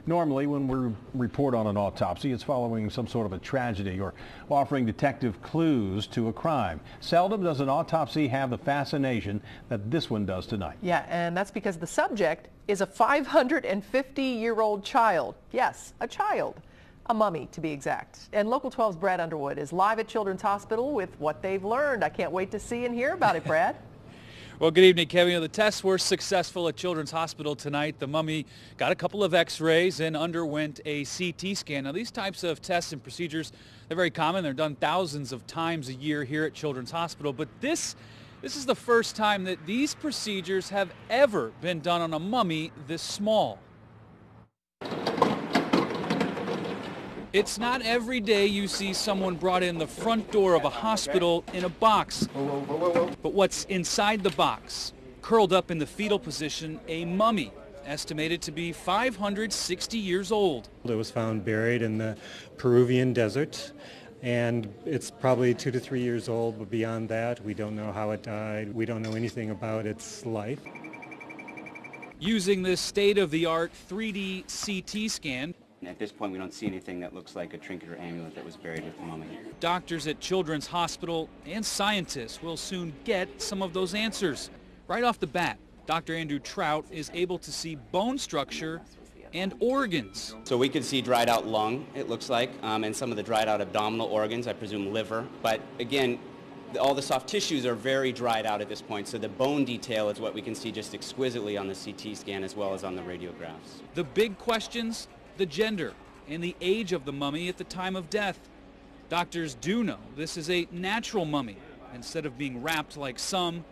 Normally, when we report on an autopsy, it's following some sort of a tragedy or offering detective clues to a crime. Seldom does an autopsy have the fascination that this one does tonight. Yeah, and that's because the subject is a 550-year-old child. Yes, a child. A mummy, to be exact. And Local 12's Brad Underwood is live at Children's Hospital with what they've learned. I can't wait to see and hear about it, Brad. Well, good evening, Kevin. The tests were successful at Children's Hospital tonight. The mummy got a couple of x-rays and underwent a CT scan. Now, these types of tests and procedures, they're very common. They're done thousands of times a year here at Children's Hospital. But this is the first time that these procedures have ever been done on a mummy this small. It's not every day you see someone brought in the front door of a hospital in a box. But what's inside the box? Curled up in the fetal position, a mummy, estimated to be 560 years old. It was found buried in the Peruvian desert, and it's probably 2 to 3 years old, but beyond that, we don't know how it died. We don't know anything about its life. Using this state-of-the-art 3D CT scan, at this point, we don't see anything that looks like a trinket or amulet that was buried with the mummy. doctors at Children's Hospital and scientists will soon get some of those answers. Right off the bat, Dr. Andrew Trout is able to see bone structure and organs. So we could see dried out lung, it looks like, and some of the dried out abdominal organs, I presume liver. But again, all the soft tissues are very dried out at this point, so the bone detail is what we can see just exquisitely on the CT scan as well as on the radiographs. The big questions: the gender and the age of the mummy at the time of death. Doctors do know this is a natural mummy. Instead of being wrapped like some,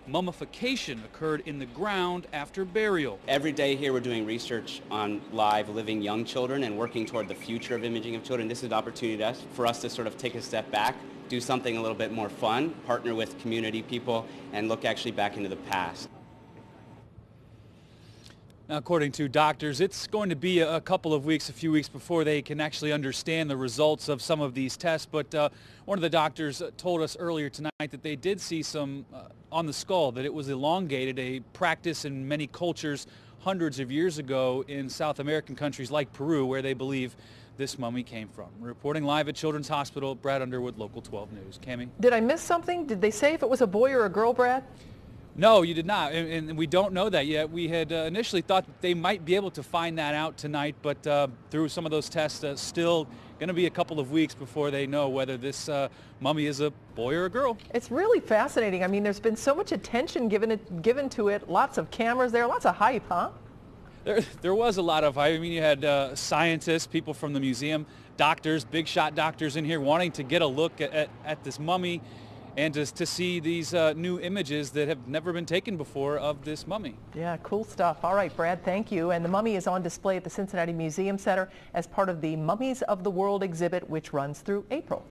mummification occurred in the ground after burial. Every day here we're doing research on live, living young children and working toward the future of imaging of children. This is an opportunity for us to sort of take a step back, do something a little bit more fun, partner with community people, and look actually back into the past. Now, according to doctors, it's going to be a couple of weeks, a few weeks before they can actually understand the results of some of these tests. But one of the doctors told us earlier tonight that they did see some on the skull, that it was elongated, a practice in many cultures hundreds of years ago in South American countries like Peru, where they believe this mummy came from. Reporting live at Children's Hospital, Brad Underwood, Local 12 News. Cammie? Did I miss something? Did they say if it was a boy or a girl, Brad? No, you did not, and we don't know that yet. We had initially thought that they might be able to find that out tonight, but through some of those tests, still going to be a couple of weeks before they know whether this mummy is a boy or a girl. It's really fascinating. I mean, there's been so much attention given to it, lots of cameras there, lots of hype, huh? There was a lot of hype. I mean, you had scientists, people from the museum, doctors, big shot doctors in here wanting to get a look at this mummy and to see these new images that have never been taken before of this mummy. Yeah, cool stuff. All right, Brad, thank you. And the mummy is on display at the Cincinnati Museum Center as part of the Mummies of the World exhibit, which runs through April.